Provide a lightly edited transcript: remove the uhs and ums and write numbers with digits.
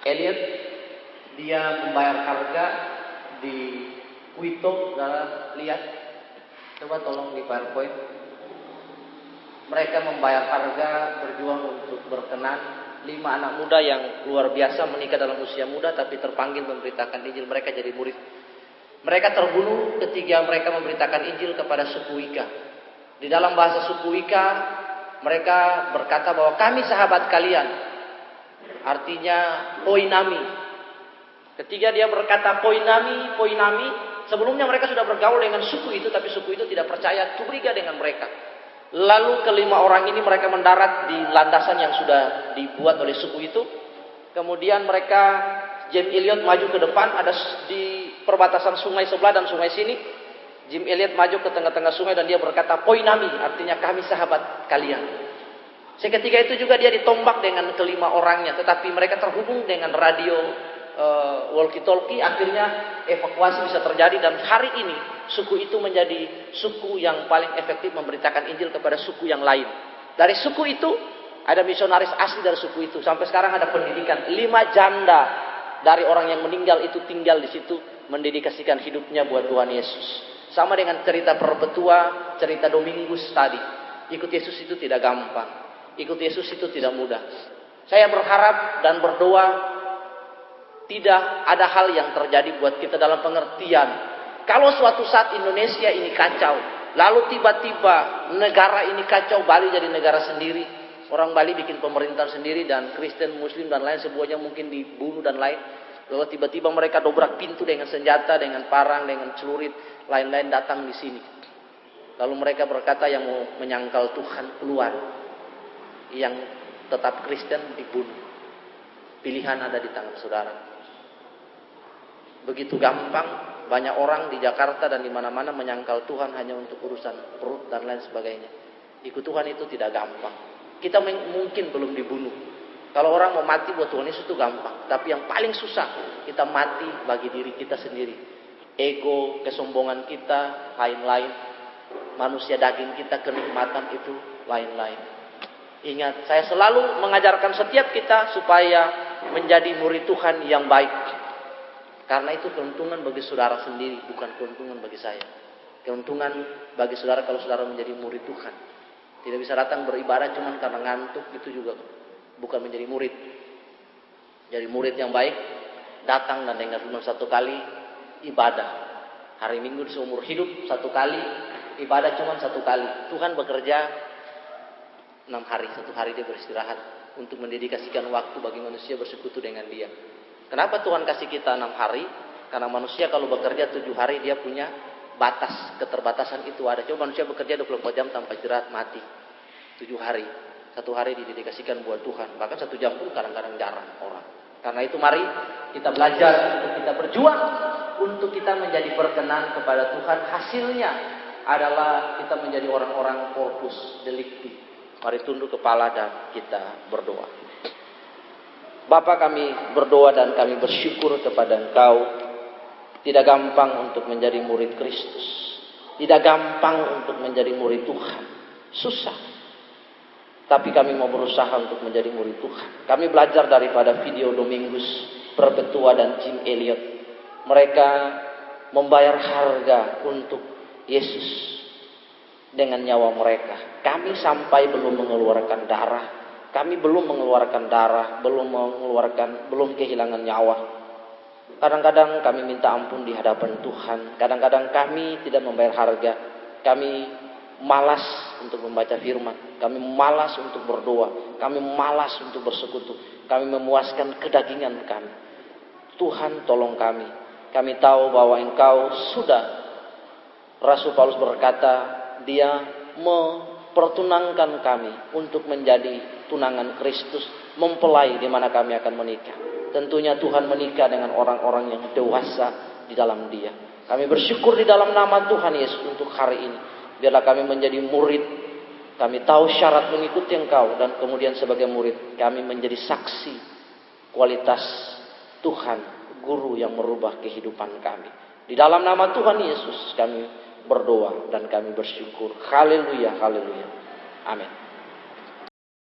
Elliot, dia membayar harga di Quito. Lihat, coba tolong di PowerPoint. Mereka membayar harga, berjuang untuk berkenan. 5 anak muda yang luar biasa menikah dalam usia muda tapi terpanggil memberitakan Injil, mereka jadi murid. Mereka terbunuh ketika mereka memberitakan Injil kepada suku Wika. Di dalam bahasa suku Wika, mereka berkata bahwa kami sahabat kalian. Artinya poinami. Ketika dia berkata poinami, sebelumnya mereka sudah bergaul dengan suku itu, tapi suku itu tidak percaya, curiga dengan mereka. Lalu kelima orang ini mereka mendarat di landasan yang sudah dibuat oleh suku itu. Kemudian mereka, James Elliot maju ke depan, ada di perbatasan sungai sebelah dan sungai sini. James Elliot maju ke tengah-tengah sungai dan dia berkata poinami, artinya kami sahabat kalian. Seketika itu juga dia ditombak dengan kelima orangnya, tetapi mereka terhubung dengan radio walkie-talkie. Akhirnya evakuasi bisa terjadi dan hari ini suku itu menjadi suku yang paling efektif memberitakan Injil kepada suku yang lain. Dari suku itu ada misionaris asli dari suku itu. Sampai sekarang ada pendidikan. 5 janda dari orang yang meninggal itu tinggal di situ mendedikasikan hidupnya buat Tuhan Yesus. Sama dengan cerita Perpetua, cerita Domingus tadi. Ikut Yesus itu tidak gampang. Ikut Yesus itu tidak mudah. Saya berharap dan berdoa tidak ada hal yang terjadi buat kita dalam pengertian. Kalau suatu saat Indonesia ini kacau, lalu tiba-tiba negara ini kacau, Bali jadi negara sendiri, orang Bali bikin pemerintahan sendiri dan Kristen, Muslim dan lain semuanya mungkin dibunuh dan lain. Lalu tiba-tiba mereka dobrak pintu dengan senjata, dengan parang, dengan celurit, lain-lain datang di sini. Lalu mereka berkata yang mau menyangkal Tuhan keluar, yang tetap Kristen dibunuh. Pilihan ada di tangan saudara. Begitu gampang. Banyak orang di Jakarta dan di mana-mana menyangkal Tuhan hanya untuk urusan perut dan lain sebagainya. Ikut Tuhan itu tidak gampang. Kita mungkin belum dibunuh. Kalau orang mau mati buat Tuhan Yesus itu gampang. Tapi yang paling susah, kita mati bagi diri kita sendiri. Ego, kesombongan kita, lain-lain. Manusia daging kita, kenikmatan itu, lain-lain. Ingat, saya selalu mengajarkan setiap kita supaya menjadi murid Tuhan yang baik. Karena itu keuntungan bagi saudara sendiri, bukan keuntungan bagi saya. Keuntungan bagi saudara kalau saudara menjadi murid Tuhan. Tidak bisa datang beribadah cuma karena ngantuk, itu juga bukan menjadi murid. Jadi murid yang baik, datang dan dengar firman 1 kali, ibadah. Hari Minggu seumur hidup 1 kali, ibadah cuma 1 kali. Tuhan bekerja 6 hari, 1 hari dia beristirahat untuk mendedikasikan waktu bagi manusia bersekutu dengan dia. Kenapa Tuhan kasih kita 6 hari? Karena manusia kalau bekerja 7 hari dia punya batas, keterbatasan itu ada. Coba manusia bekerja 24 jam tanpa istirahat mati. 7 hari. 1 hari didedikasikan buat Tuhan. Bahkan 1 jam pun kadang-kadang jarang orang. Karena itu mari kita belajar untuk kita berjuang. Untuk kita menjadi berkenan kepada Tuhan. Hasilnya adalah kita menjadi orang-orang corpus delicti. Mari tunduk kepala dan kita berdoa. Bapa, kami berdoa dan kami bersyukur kepada Engkau. Tidak gampang untuk menjadi murid Kristus. Tidak gampang untuk menjadi murid Tuhan. Susah. Tapi kami mau berusaha untuk menjadi murid Tuhan. Kami belajar daripada video Domingus, Perpetua dan Jim Elliot. Mereka membayar harga untuk Yesus dengan nyawa mereka. Kami sampai belum mengeluarkan darah. Kami belum mengeluarkan darah, belum kehilangan nyawa. Kadang-kadang kami minta ampun di hadapan Tuhan. Kadang-kadang kami tidak membayar harga. Kami malas untuk membaca firman. Kami malas untuk berdoa. Kami malas untuk bersekutu. Kami memuaskan kedagingan kami. Tuhan tolong kami. Kami tahu bahwa Engkau sudah. Rasul Paulus berkata, dia mempertunangkan kami untuk menjadi tunangan Kristus, mempelai di mana kami akan menikah. Tentunya Tuhan menikah dengan orang-orang yang dewasa di dalam Dia. Kami bersyukur di dalam nama Tuhan Yesus untuk hari ini. Biarlah kami menjadi murid. Kami tahu syarat mengikuti Engkau dan kemudian sebagai murid kami menjadi saksi kualitas Tuhan, guru yang merubah kehidupan kami. Di dalam nama Tuhan Yesus kami berdoa dan kami bersyukur. Haleluya, haleluya. Amin.